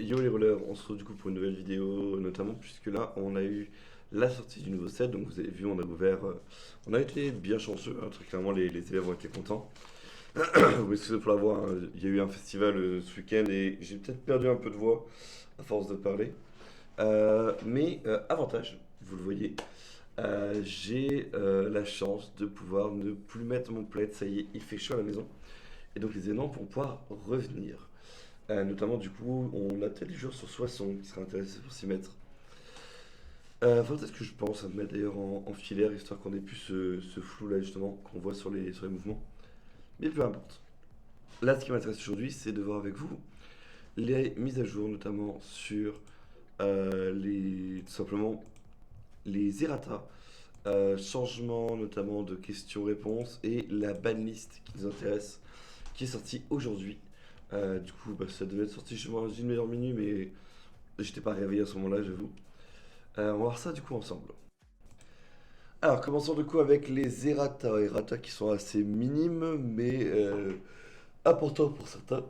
Yo les rollers, on se retrouve du coup pour une nouvelle vidéo, notamment puisque là on a eu la sortie du nouveau set, donc vous avez vu on a ouvert, on a été bien chanceux, hein, très clairement les élèves ont été contents. Vous excusez pour la voix, hein, il y a eu un festival ce week-end et j'ai peut-être perdu un peu de voix à force de parler. Mais avantage, vous le voyez, j'ai la chance de pouvoir ne plus mettre mon plaid, ça y est, il fait chaud à la maison, et donc les éléments vont pouvoir revenir. Notamment, du coup, on a peut-être des joueurs sur Soissons qui seraient intéressés pour s'y mettre. Enfin, peut-être que je pense à me mettre d'ailleurs en filaire, histoire qu'on ait plus ce flou là, justement, qu'on voit sur les mouvements. Mais peu importe. Là, ce qui m'intéresse aujourd'hui, c'est de voir avec vous les mises à jour, notamment sur tout simplement les errata, changement notamment de questions-réponses et la banlist qui nous intéresse, qui est sortie aujourd'hui. Du coup, bah, ça devait être sorti chez moi dans une meilleure minute, mais j'étais pas réveillé à ce moment-là, j'avoue. On va voir ça du coup ensemble. Alors, commençons du coup avec les errata. Errata qui sont assez minimes, mais importants pour certains.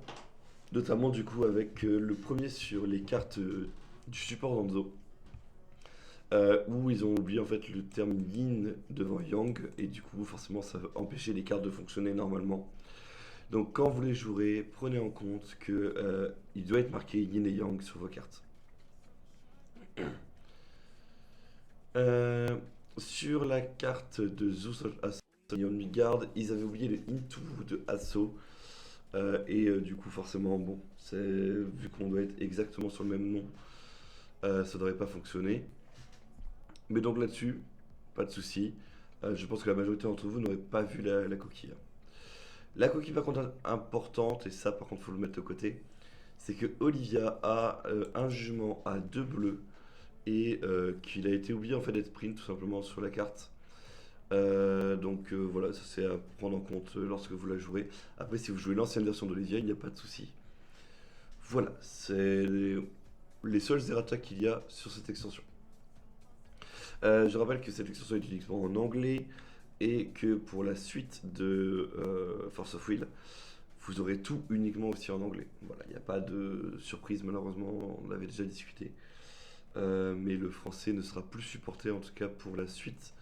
Notamment du coup avec le premier sur les cartes du support d'Anzo. Où ils ont oublié en fait le terme yin devant yang, et du coup forcément ça va empêcher les cartes de fonctionner normalement. Donc quand vous les jouerez, prenez en compte que il doit être marqué yin et yang sur vos cartes. Euh, sur la carte de Zeus of Assault Midgard, ils avaient oublié le Into de Assaut. Et du coup, forcément, bon, vu qu'on doit être exactement sur le même nom, ça devrait pas fonctionner. Mais donc là-dessus, pas de souci. Je pense que la majorité d'entre vous n'aurait pas vu la coquille. La coquille, par contre, importante, et ça, par contre, faut le mettre de côté, c'est que Olivia a un jugement à 2 bleus et qu'il a été oublié en fait d'être print tout simplement sur la carte. Donc voilà, ça c'est à prendre en compte lorsque vous la jouerez. Après, si vous jouez l'ancienne version d'Olivia, il n'y a pas de souci. Voilà, c'est les seuls errata qu'il y a sur cette extension. Je rappelle que cette extension est uniquement en anglais et que pour la suite de Force of Will, vous aurez tout uniquement aussi en anglais. Voilà, il n'y a pas de surprise malheureusement, on l'avait déjà discuté. Mais le français ne sera plus supporté en tout cas pour la suite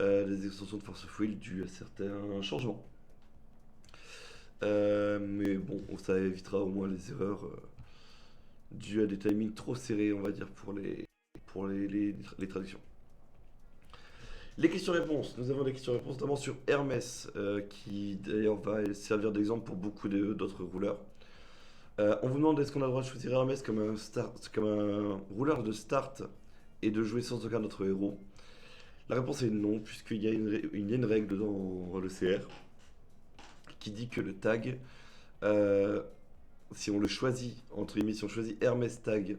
des extensions de Force of Will dû à certains changements. Mais bon, ça évitera au moins les erreurs dues à des timings trop serrés, on va dire, pour les traductions. Les questions-réponses. Nous avons des questions-réponses notamment sur Hermès, qui d'ailleurs va servir d'exemple pour beaucoup d'autres rouleurs. On vous demande est-ce qu'on a le droit de choisir Hermès comme un rouleur de start et de jouer sans aucun autre héros. La réponse est non, puisqu'il y a une règle dans le CR qui dit que le tag, euh, si on le choisit, entre guillemets, si on choisit Hermès tag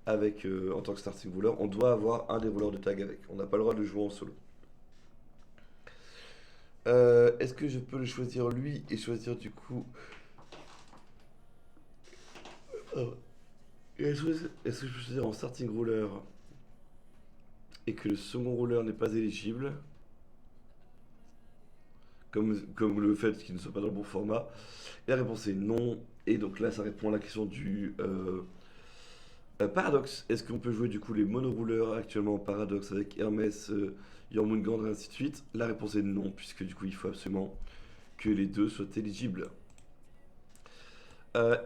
avec, en tant que starting rouleur, on doit avoir un des rouleurs de tag avec. On n'a pas le droit de le jouer en solo. Est-ce que je peux le choisir lui et choisir du coup. Est-ce que je peux choisir en starting rouleur et que le second rouleur n'est pas éligible, comme le fait qu'il ne soit pas dans le bon format? Et la réponse est non. Et donc là, ça répond à la question du paradoxe. Est-ce qu'on peut jouer du coup les monorouleurs actuellement en paradoxe avec Hermès, Jormungandr et ainsi de suite? La réponse est non, puisque du coup, il faut absolument que les deux soient éligibles.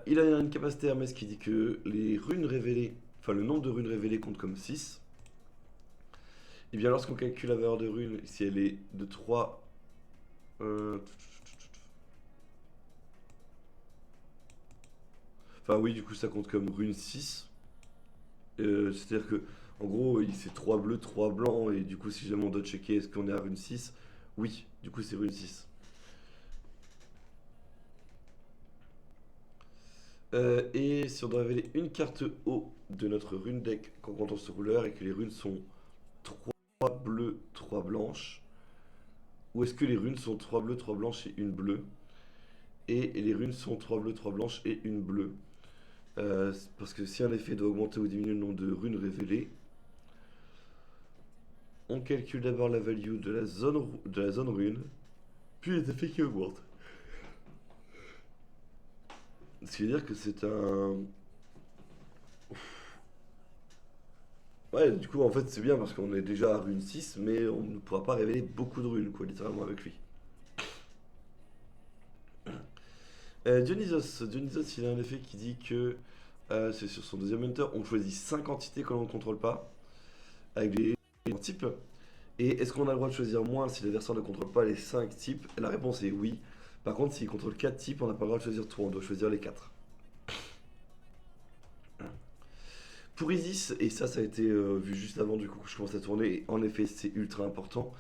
Il a une capacité Hermès qui dit que les runes révélées, enfin le nombre de runes révélées compte comme 6. Et bien lorsqu'on calcule la valeur de runes, si elle est de 3. Enfin oui, du coup ça compte comme rune 6. C'est-à-dire que en gros c'est 3 bleus, 3 blancs, et du coup si jamais on doit checker est-ce qu'on est à rune 6, oui, du coup c'est rune 6. Et si on doit révéler une carte haut de notre rune deck quand on compte ce rouleur et que les runes sont 3 bleues, 3 blanches, ou est-ce que les runes sont 3 bleues, 3 blanches et une bleue, et les runes sont 3 bleues, 3 blanches et une bleue? Parce que si un effet doit augmenter ou diminuer le nombre de runes révélées, on calcule d'abord la value de la zone rune, puis les effets qui augmentent. Ce qui veut dire que c'est un Ouais, du coup, en fait, c'est bien parce qu'on est déjà à rune 6, mais on ne pourra pas révéler beaucoup de runes, quoi, littéralement, avec lui. Dionysos, il a un effet qui dit que c'est sur son deuxième hunter, on choisit 5 entités que l'on ne contrôle pas, avec des types. Et est-ce qu'on a le droit de choisir moins si l'adversaire ne contrôle pas les 5 types? La réponse est oui. Par contre, s'il contrôle 4 types, on n'a pas le droit de choisir 3, on doit choisir les 4. Pour Isis, et ça a été vu juste avant du coup que je commence à tourner, et en effet c'est ultra important,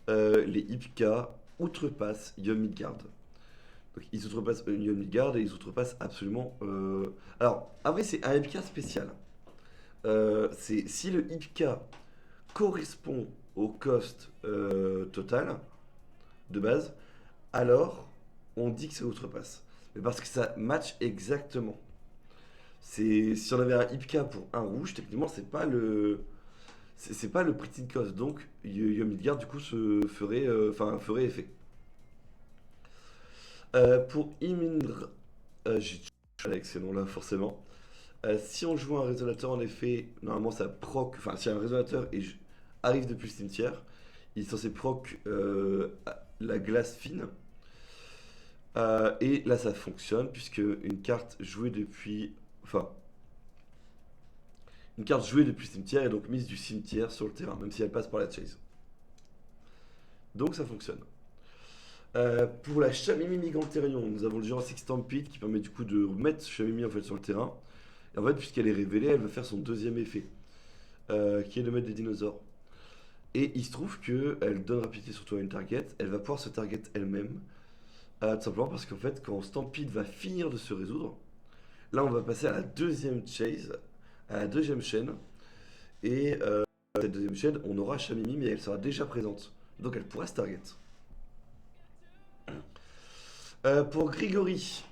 les Ipka outrepassent Yon Midgard. Donc ils outrepassent Yon Midgard et ils outrepassent absolument... Alors, ah oui, c'est un Ipka spécial. C'est si le Ipka correspond au cost total de base, alors on dit que ça outrepasse. Mais parce que ça match exactement. C'est si on avait un Ipka pour un rouge, techniquement c'est pas le pretty cost. Donc Midgard du coup se ferait ferait effet. Pour Imindr, j'ai avec ces noms-là forcément. Si on joue un résonateur, en effet, normalement ça proc. Enfin, si un résonateur arrive depuis le cimetière, il est censé proc la glace fine. Et là ça fonctionne puisque une carte jouée depuis. Enfin, une carte jouée depuis le cimetière est donc mise du cimetière sur le terrain, même si elle passe par la chase. Donc ça fonctionne. Pour la Chamimi Migantérion, nous avons le Jurassic Stampede qui permet du coup de mettre Chamimi en fait sur le terrain. Et en fait, puisqu'elle est révélée, elle va faire son deuxième effet, qui est de mettre des dinosaures. Et il se trouve qu'elle donne rapidité surtout à une target, elle va pouvoir se target elle-même, tout simplement parce qu'en fait, quand Stampede va finir de se résoudre, là on va passer à la deuxième chase, à la deuxième chaîne, et cette deuxième chaîne, on aura Chamimi, mais elle sera déjà présente. Donc elle pourra se target. Pour Grigori,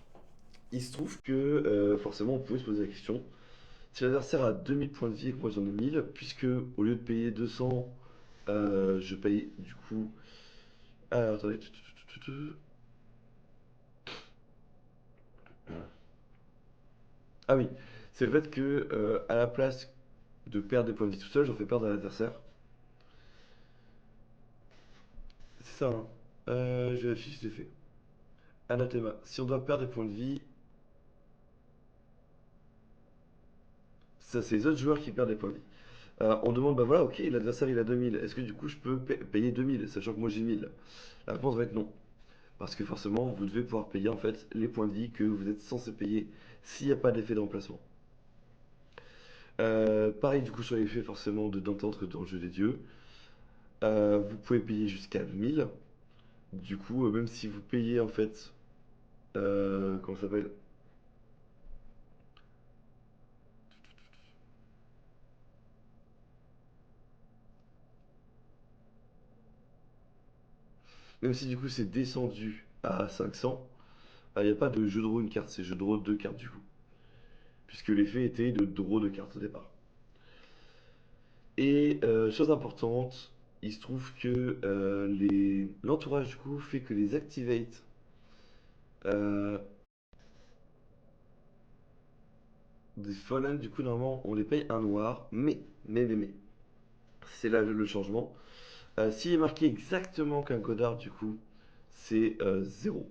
il se trouve que forcément on pouvait se poser la question si l'adversaire a 2000 points de vie et que moi j'en ai 1000, puisque au lieu de payer 200, je paye du coup. Alors attendez. Ah oui, c'est le fait que à la place de perdre des points de vie tout seul, j'en fais perdre à l'adversaire. C'est ça, hein. Je vérifie si je l'ai fait. Anathema. Si on doit perdre des points de vie, ça c'est les autres joueurs qui perdent des points de vie. On demande, bah voilà, ok, l'adversaire il a 2000, est-ce que du coup je peux payer 2000, sachant que moi j'ai 1000? La réponse va être non. Parce que forcément, vous devez pouvoir payer en fait les points de vie que vous êtes censé payer s'il n'y a pas d'effet de remplacement. Pareil du coup sur l'effet forcément de d'entente dans le jeu des dieux. Vous pouvez payer jusqu'à 1000. Du coup, même si vous payez en fait... comment ça s'appelle? Même si du coup c'est descendu à 500, il n'y a pas de jeu de draw une carte, c'est jeu de draw deux cartes du coup. Puisque l'effet était de draw deux cartes au départ. Et chose importante, il se trouve que l'entourage du coup fait que les activate euh, des Fallen, du coup, normalement, on les paye un noir, mais, c'est là le changement. S'il est marqué exactement qu'un Godard, du coup, c'est 0.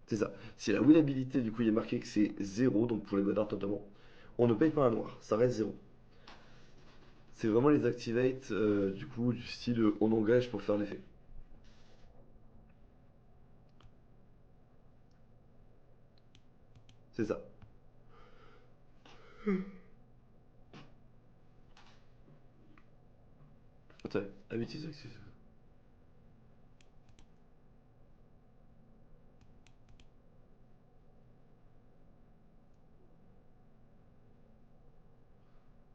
C'est ça. Si la winnabilité, du coup, il est marqué que c'est 0, donc pour les Godard notamment, on ne paye pas un noir, ça reste 0. C'est vraiment les activates, du coup, du style on engage pour faire l'effet. C'est ça. Attends, habitude, excuse.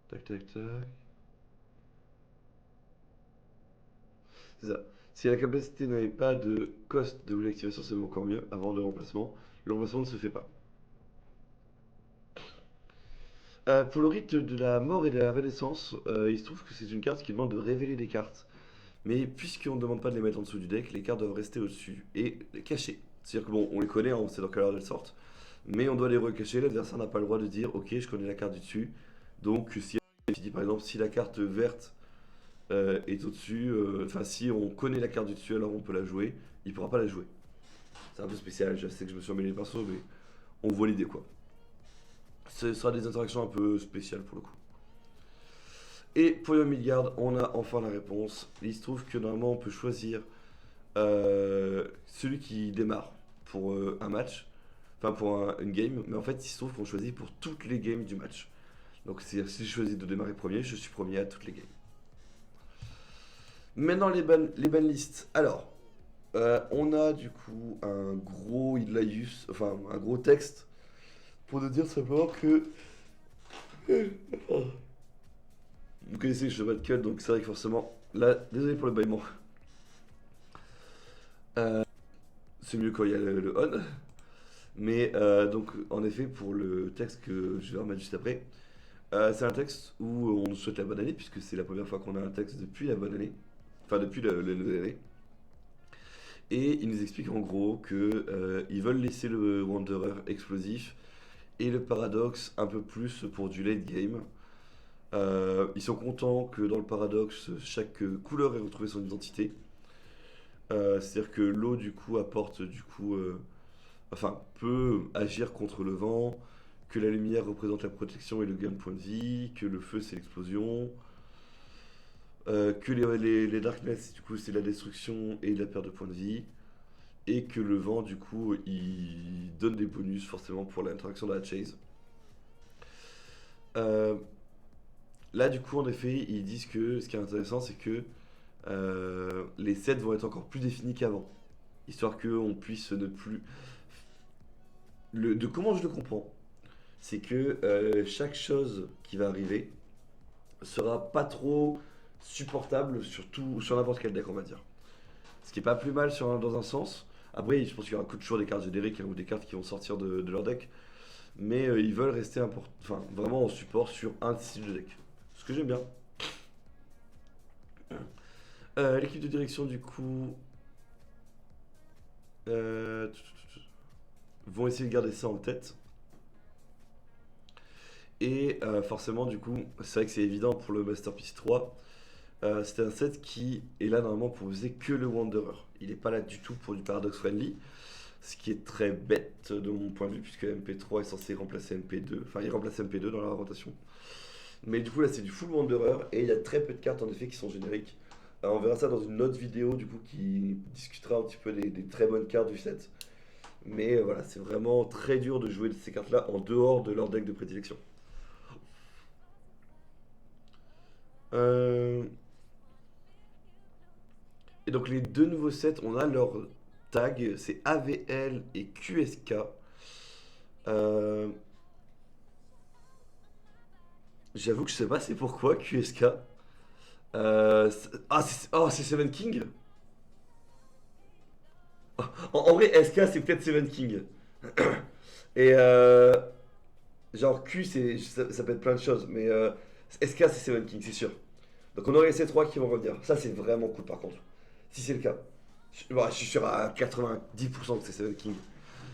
Tac, tac, tac. C'est ça. Si la capacité n'avait pas de cost de l'activation, c'est encore mieux avant le remplacement ne se fait pas. Pour le rite de la mort et de la renaissance, il se trouve que c'est une carte qui demande de révéler des cartes. Mais puisqu'on ne demande pas de les mettre en dessous du deck, les cartes doivent rester au-dessus et cachées. C'est-à-dire que bon, on les connaît, hein, on sait dans quelle heure elles sortent. mais on doit les recacher. L'adversaire n'a pas le droit de dire ok, je connais la carte du dessus. Donc si par exemple si la carte verte est au-dessus, enfin si on connaît la carte du dessus alors on peut la jouer, il pourra pas la jouer. C'est un peu spécial, je sais que je me suis emmêlé les pinceaux, mais on voit l'idée quoi. Ce sera des interactions un peu spéciales pour le coup. Et pour Young Midgard, on a enfin la réponse. Il se trouve que normalement on peut choisir celui qui démarre pour un match, enfin pour une game, mais en fait il se trouve qu'on choisit pour toutes les games du match. Donc c'est-à-dire si je choisis de démarrer premier, je suis premier à toutes les games. Maintenant les ban listes. Alors, on a du coup un gros Idlaius, enfin un gros texte pour nous dire simplement que vous connaissez je pas de cut, donc c'est vrai que forcément là, désolé pour le bâillement. C'est mieux quand il y a le on. Mais donc, en effet, pour le texte que je vais remettre juste après, c'est un texte où on nous souhaite la bonne année, puisque c'est la première fois qu'on a un texte depuis la bonne année, enfin depuis la nouvelle année. Et il nous explique en gros que ils veulent laisser le Wanderer explosif et le paradoxe un peu plus pour du late game. Ils sont contents que dans le paradoxe, chaque couleur ait retrouvé son identité. C'est-à-dire que l'eau du coup apporte du coup enfin, peut agir contre le vent, que la lumière représente la protection et le gain de points de vie, que le feu c'est l'explosion, que les darkness du coup c'est la destruction et la perte de points de vie, et que le vent du coup il donne des bonus forcément pour l'interaction de la chase. Euh, Là du coup en effet ils disent que ce qui est intéressant c'est que les sets vont être encore plus définis qu'avant, histoire qu'on puisse ne plus... de comment je le comprends, c'est que chaque chose qui va arriver sera pas trop supportable sur n'importe quel deck on va dire. Ce qui est pas plus mal dans un sens. Après je pense qu'il y aura toujours des cartes génériques hein, ou des cartes qui vont sortir de leur deck. Mais ils veulent rester enfin, vraiment en support sur un style de deck. Ce que j'aime bien. L'équipe de direction du coup euh, vont essayer de garder ça en tête. Et forcément, du coup, c'est vrai que c'est évident pour le Masterpiece 3. C'était un set qui est là normalement pour user que le Wanderer. Il n'est pas là du tout pour du Paradox Friendly. Ce qui est très bête de mon point de vue, puisque MP3 est censé remplacer MP2. Enfin, il remplace MP2 dans la rotation. Mais du coup, là, c'est du full Wanderer. Et il y a très peu de cartes en effet qui sont génériques. On verra ça dans une autre vidéo, du coup, qui discutera un petit peu des très bonnes cartes du set. Mais voilà, c'est vraiment très dur de jouer ces cartes-là en dehors de leur deck de prédilection. Euh, Et donc les deux nouveaux sets, on a leur tag, c'est AVL et QSK. Euh, J'avoue que je sais pas c'est pourquoi QSK. Oh, c'est Seven King. En vrai, SK c'est peut-être Seven King. Et genre Q ça peut être plein de choses, mais SK c'est Seven King, c'est sûr. Donc on aurait ces trois qui vont revenir. Ça c'est vraiment cool par contre. Si c'est le cas. Je suis sûr à 90% que c'est Seven King.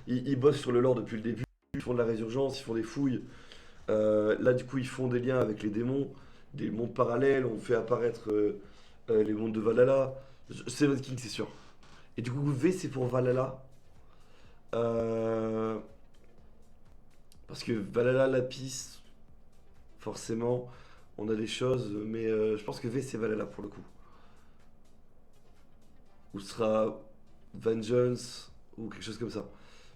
Ils bossent sur le lore depuis le début, ils font de la résurgence, ils font des fouilles. Là, du coup, ils font des liens avec les démons, des mondes parallèles, on fait apparaître les mondes de Valhalla. Seven King, c'est sûr. Et du coup, V, c'est pour Valhalla. Euh, Parce que Valhalla, Lapis, forcément, on a des choses, mais je pense que V, c'est Valhalla pour le coup. Ou ce sera Vengeance, ou quelque chose comme ça.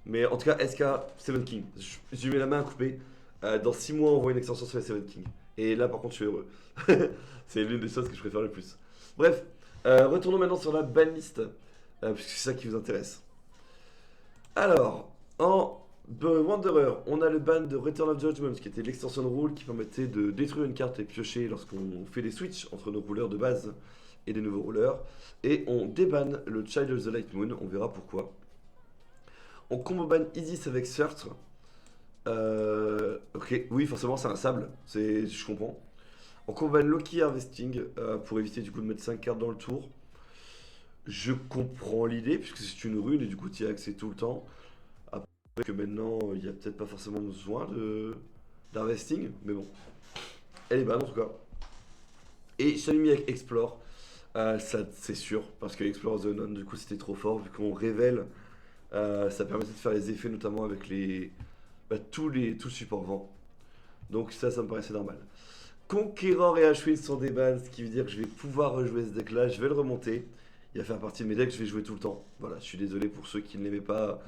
Mais en tout cas, SK, Seven King. Je lui mets la main à couper. Dans 6 mois, on voit une extension sur les Seven King. Et là, par contre, je suis heureux. C'est l'une des choses que je préfère le plus. Bref, retournons maintenant sur la banlist, puisque c'est ça qui vous intéresse. Alors, en Wanderer, on a le ban de Return of Judgment, qui était l'extension de rule qui permettait de détruire une carte et piocher lorsqu'on fait des switches entre nos rouleurs de base et des nouveaux rouleurs. Et on débanne le Child of the Light Moon, on verra pourquoi. On combo ban Isis avec Surtre. Ok, oui, forcément, c'est un sable, je comprends. On combo ban Loki Harvesting pour éviter du coup de mettre 5 cartes dans le tour. Je comprends l'idée, puisque c'est une rune et du coup tu y as accès tout le temps. que maintenant, il n'y a peut-être pas forcément besoin d'investing, mais bon. Elle est bonne en tout cas. Et Xiaomi avec Explore, ça c'est sûr, parce que Explore The Unknown, du coup, c'était trop fort, vu qu'on révèle, ça permettait de faire les effets, notamment avec tout le support vent. Donc ça me paraissait normal. Conqueror et Ashwin sont des bans, ce qui veut dire que je vais pouvoir rejouer ce deck là, je vais le remonter. Il va faire partie de mes decks, je vais jouer tout le temps. Voilà, je suis désolé pour ceux qui ne l'aimaient pas,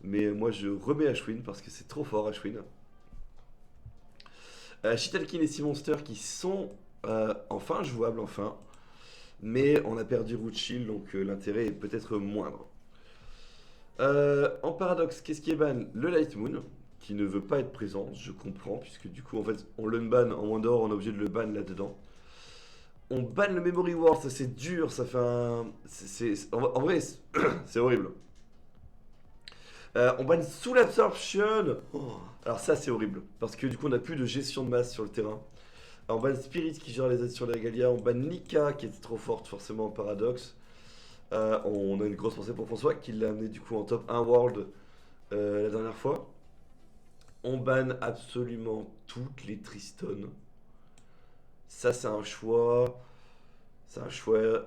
mais moi je remets Ashwin parce que c'est trop fort Ashwin. Shitalkin et Sea Monster qui sont enfin jouables, enfin. Mais on a perdu Rootchill, donc l'intérêt est peut-être moindre. En paradoxe, qu'est-ce qui est ban? Le Light Moon, qui ne veut pas être présent, je comprends, puisque du coup, en fait, on l'unban en Wonder, on est obligé de le ban là-dedans. On ban le Memory Ward, ça c'est dur, ça fait un. En vrai, c'est horrible. On ban Soul Absorption. Oh, alors ça c'est horrible, parce que du coup on n'a plus de gestion de masse sur le terrain. On ban Spirit qui gère les aides sur les Regalia, on ban Nika qui était trop forte forcément en paradoxe. On a une grosse pensée pour François qui l'a amené du coup en top 1 World la dernière fois. On banne absolument toutes les Triston. Ça c'est un choix. C'est un choix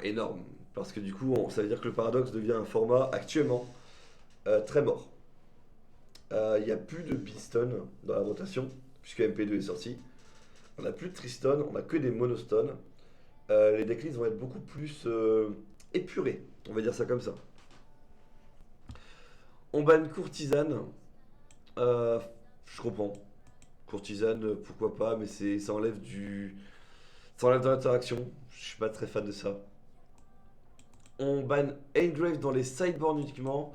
énorme. Parce que du coup, ça veut dire que le paradoxe devient un format actuellement très mort. Il n'y a plus de Beaston dans la rotation, puisque MP2 est sorti. On n'a plus de Triston, on n'a que des Monostones. Les decklists vont être beaucoup plus épurés, on va dire ça comme ça. On banne Courtisane. Je comprends. Courtisane, pourquoi pas, mais ça enlève ça enlève de l'interaction. Je suis pas très fan de ça. On banne Engrave dans les sideboards uniquement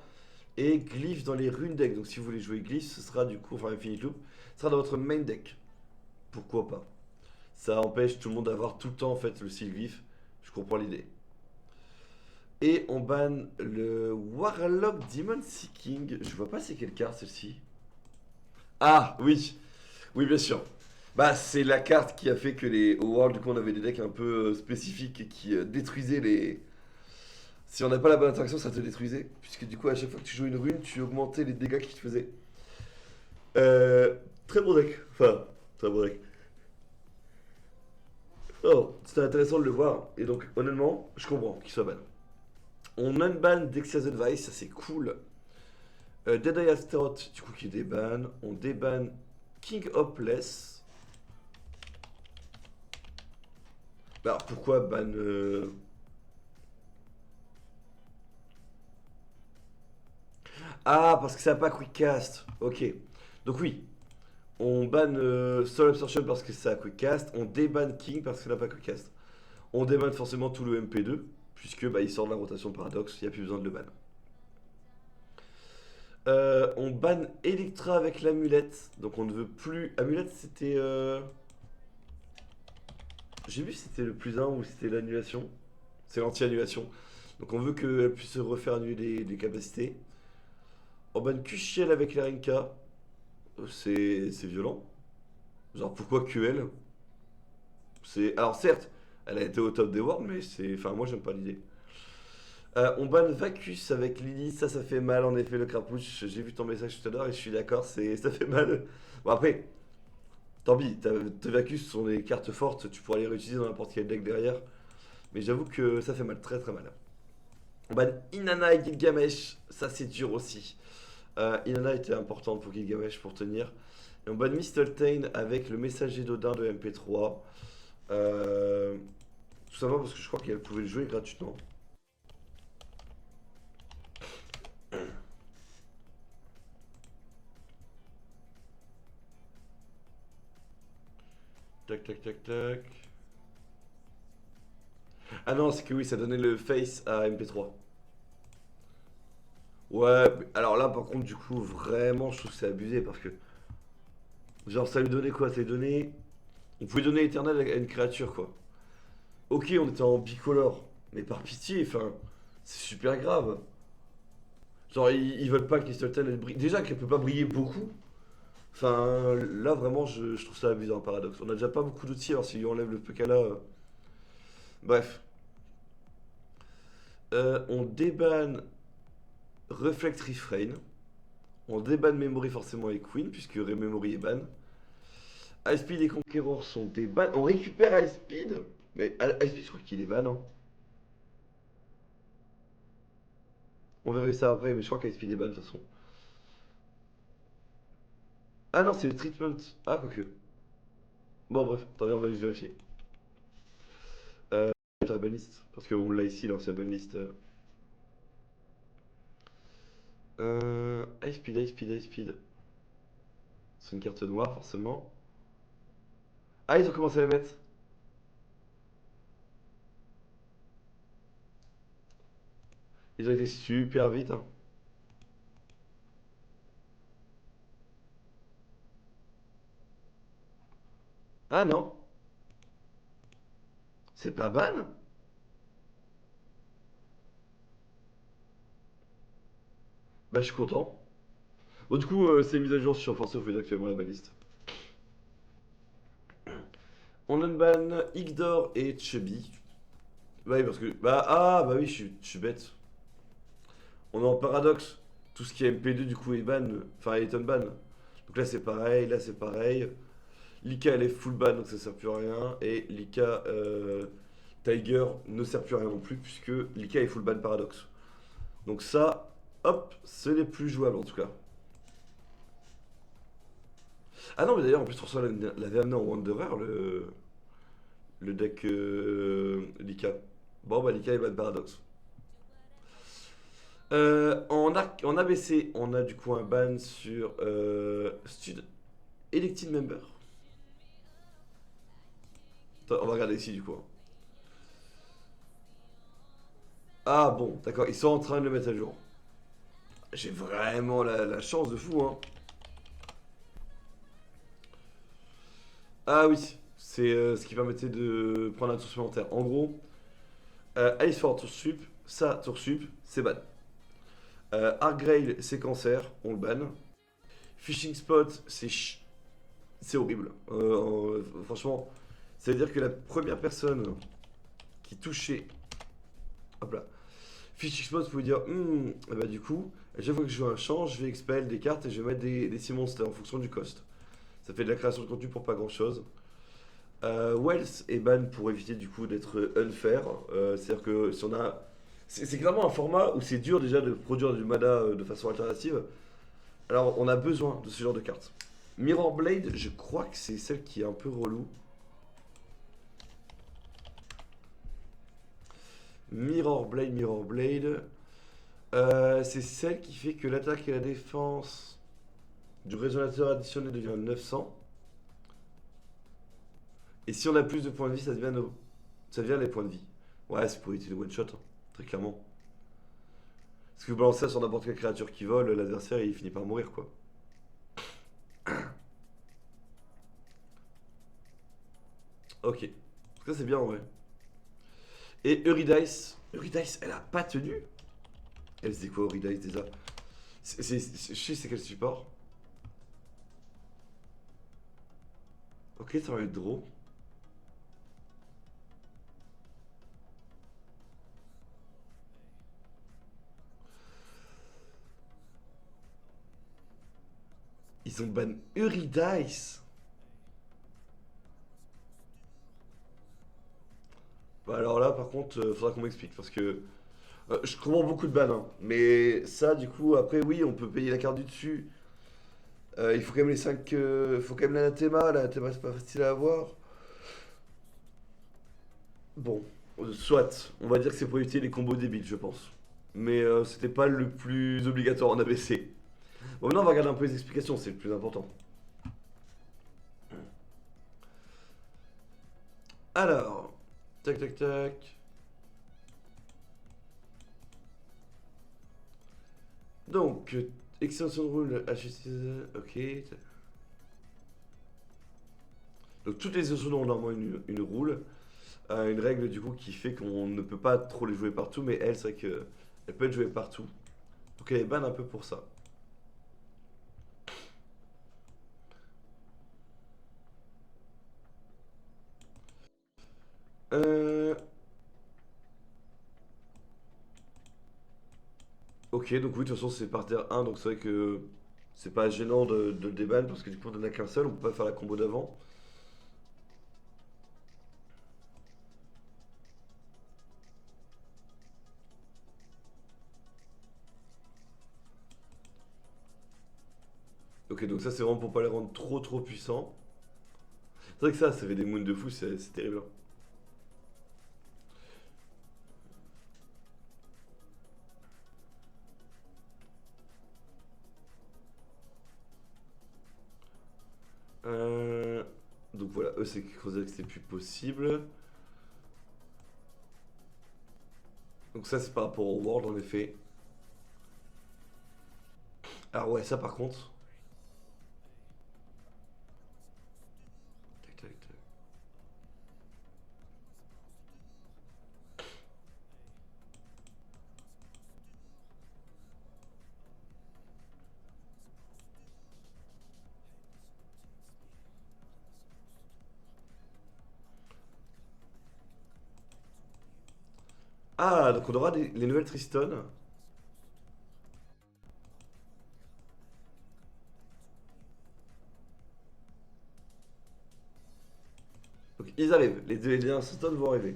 et Glyph dans les rune decks. Donc si vous voulez jouer Glyph, ce sera du coup, enfin Infinite Loop, ce sera dans votre main deck. Pourquoi pas? Ça empêche tout le monde d'avoir tout le temps en fait le style Glyph. Je comprends l'idée. Et on banne le Warlock Demon Seeking. Je vois pas c'est quelle carte celle-ci. Ah oui, oui bien sûr. Bah c'est la carte qui a fait que au World du coup on avait des decks un peu spécifiques et qui détruisaient les. Si on n'a pas la bonne interaction, ça te détruisait. Puisque du coup, à chaque fois que tu jouais une rune, tu augmentais les dégâts qu'il te faisait. Très bon deck. Enfin, très bon deck. Oh, c'était intéressant de le voir. Et donc, honnêtement, je comprends qu'il soit ban. On unban Dexia's Advice, ça c'est cool. Dead Eye Astaroth, du coup, qui déban. On déban King Hopeless. Bah, alors, pourquoi ban. Ah, parce que ça n'a pas quick cast. Ok. Donc, oui. On ban Soul Absorption parce que ça a quick cast. On déban King parce que ça n'a pas quick cast. On déban forcément tout le MP2, puisque bah, il sort de la rotation de paradoxe, il n'y a plus besoin de le ban. On ban Electra avec l'amulette, donc on ne veut plus. Amulette c'était. J'ai vu si c'était le plus 1 ou c'était l'annulation. C'est l'anti-annulation. Donc on veut qu'elle puisse se refaire annuler des capacités. On ban Kushiel avec la Rinka. C'est violent. Genre pourquoi QL? Alors certes, elle a été au top des Worlds, mais c'est. Enfin moi j'aime pas l'idée. On banne Vacus avec Lily, ça fait mal en effet le crapouche. J'ai vu ton message tout à l'heure et je suis d'accord, ça fait mal. Bon après, tant pis, tes Vacus sont des cartes fortes, tu pourras les réutiliser dans n'importe quel deck derrière. Mais j'avoue que ça fait mal, très très mal. On banne Inanna et Gilgamesh, ça c'est dur aussi. Inanna était importante pour Gilgamesh pour tenir. Et on banne Mistletoe avec le messager d'Odin de MP3. Tout simplement parce que je crois qu'elle pouvait le jouer gratuitement. Tac tac tac tac. Ah non, c'est que oui, ça donnait le face à MP3. Ouais, alors là par contre du coup vraiment je trouve que c'est abusé parce que genre ça lui donnait quoi? Ça lui donnait. On pouvait donner éternel à une créature quoi. Ok on était en bicolore, mais par pitié, enfin c'est super grave. Genre ils veulent pas que Crystalten elle brille. Déjà qu'elle peut pas briller beaucoup. Enfin là vraiment je trouve ça amusant paradoxe. On a déjà pas beaucoup d'outils alors si on enlève le PK là. Bref. On débanne Reflect Refrain. On déban Memory forcément avec Queen, puisque Rememory est ban. High Speed et Conqueror sont des bans. On récupère High Speed. Mais High Speed, je crois qu'il est ban, hein. On verra ça après, mais je crois qu'High Speed est ban de toute façon. Ah non, c'est le treatment. Ah, quoique. Bon, bref, attendez, on va juste vérifier. La banlist. Parce qu'on l'a ici, l'ancienne banlist. High Speed, High Speed, High Speed. C'est une carte noire, forcément. Ah, ils ont commencé à la mettre. Ils ont été super vite, hein. Ah non, c'est pas ban. Bah, je suis content. Bon, du coup, c'est mis à jour sur Force of Will actuellement la banlist. On unban Igdor et Chubby. Bah oui, parce que. Bah oui, je suis bête. On est en paradoxe. Tout ce qui est MP2 du coup est ban. Enfin, est unban. Donc là, c'est pareil. Là, c'est pareil. Lika, elle est full ban, donc ça sert plus à rien. Et Lika Tiger ne sert plus à rien non plus, puisque Lika est full ban paradoxe. Donc ça, hop, ce n'est plus jouable en tout cas. Ah non, mais d'ailleurs, en plus, François l'avait amené en Wanderer, le deck Lika. Bon, bah, Lika est ban paradoxe. En ABC, on a du coup un ban sur Stud Elected Member. Attends, on va regarder ici du coup, hein. Ah bon, d'accord, ils sont en train de le mettre à jour. J'ai vraiment la chance de fou, hein. Ah oui, c'est ce qui permettait de prendre un tour supplémentaire. En gros, Ice for tour sup, ça, tour sup, c'est ban. Argrail, c'est cancer, on le banne. Fishing Spot, c'est horrible. Franchement, ça veut dire que la première personne qui touchait. Hop là. Fishing Spot, vous pouvez dire, bah du coup, à chaque fois que je joue un champ, je vais expel des cartes et je vais mettre des 6 monstres en fonction du cost. Ça fait de la création de contenu pour pas grand chose. Wells est ban pour éviter du coup d'être unfair. C'est-à-dire que si on a. C'est clairement un format où c'est dur déjà de produire du mana de façon alternative. Alors on a besoin de ce genre de cartes. Mirror Blade, je crois que c'est celle qui est un peu relou. Mirror Blade, Mirror Blade. C'est celle qui fait que l'attaque et la défense du résonateur additionné devient 900. Et si on a plus de points de vie, ça devient les points de vie. Ouais, c'est pour éviter le one shot, hein, très clairement. Parce que vous balancez ça sur n'importe quelle créature qui vole, l'adversaire il finit par mourir quoi. Ok. Ça c'est bien en vrai. Et Eurydice. Eurydice, elle a pas tenu. Elle faisait quoi Eurydice déjà? Je sais c'est quel support. Ok, ça va être drôle. Ils ont ban Eurydice. Bah alors là par contre, faudra qu'on m'explique parce que je comprends beaucoup de ban, hein. Mais ça du coup après oui on peut payer la carte du dessus. Il faut quand même les 5. Il faut quand même l'anathema. L'anathema c'est pas facile à avoir. Bon, soit, on va dire que c'est pour éviter les combos débiles, je pense. Mais c'était pas le plus obligatoire en ABC. Bon, maintenant on va regarder un peu les explications, c'est le plus important. Alors, tac tac tac. Donc, extension de rule HSC, ok. Donc toutes les extensions ont normalement une rule, une règle du coup qui fait qu'on ne peut pas trop les jouer partout, mais elle, c'est vrai qu'elle peut être jouée partout. Donc elle est ban un peu pour ça. Euh, ok, donc oui, de toute façon c'est par terre 1, donc c'est vrai que C'est pas gênant de le déban parce que du coup on en a qu'un seul, on peut pas faire la combo d'avant. Ok, donc ça c'est vraiment pour pas les rendre trop puissants. C'est vrai que ça fait des moons de fou, c'est terrible, hein. Euh, Donc voilà, eux c'est creuser que c'est plus possible. Donc ça c'est par rapport au world en effet. Alors ouais, ça par contre. Tac, tac, tac. Ah, donc on aura les nouvelles Triston. Donc ils arrivent, les derniers Triston vont arriver.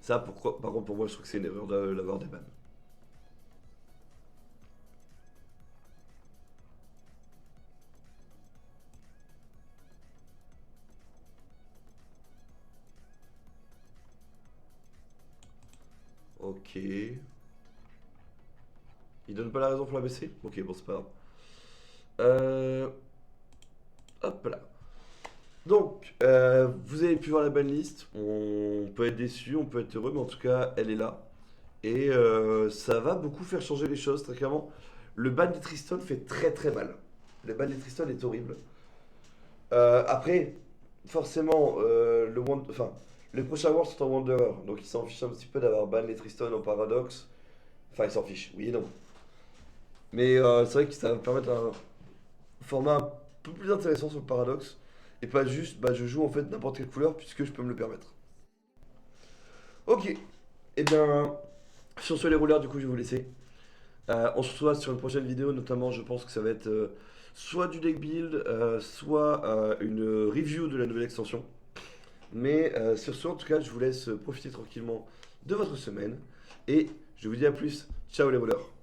Ça, pourquoi, par contre, pour moi, je trouve que c'est une erreur de l'avoir des bans. Ok. Il donne pas la raison pour la baisser. Ok, bon, c'est pas grave. Euh, Hop là. Donc, vous avez pu voir la banlist. On peut être déçu, on peut être heureux, mais en tout cas, elle est là. Et ça va beaucoup faire changer les choses, très clairement. Le ban des Triston fait très mal. Le ban des Triston est horrible. Après, forcément, enfin, les prochains Worlds sont en Wanderer, donc ils s'en fichent un petit peu d'avoir ban les Triston en Paradoxe. Enfin, ils s'en fichent, oui et non. Mais c'est vrai que ça va me permettre un format un peu plus intéressant sur le Paradoxe. Et pas juste, bah, je joue en fait n'importe quelle couleur puisque je peux me le permettre. Ok, et bien, sur ce les rouleurs, du coup, je vais vous laisser. On se retrouve sur une prochaine vidéo, notamment, je pense que ça va être soit du deck build, soit une review de la nouvelle extension. Mais sur ce, en tout cas, je vous laisse profiter tranquillement de votre semaine. Et je vous dis à plus. Ciao les voleurs.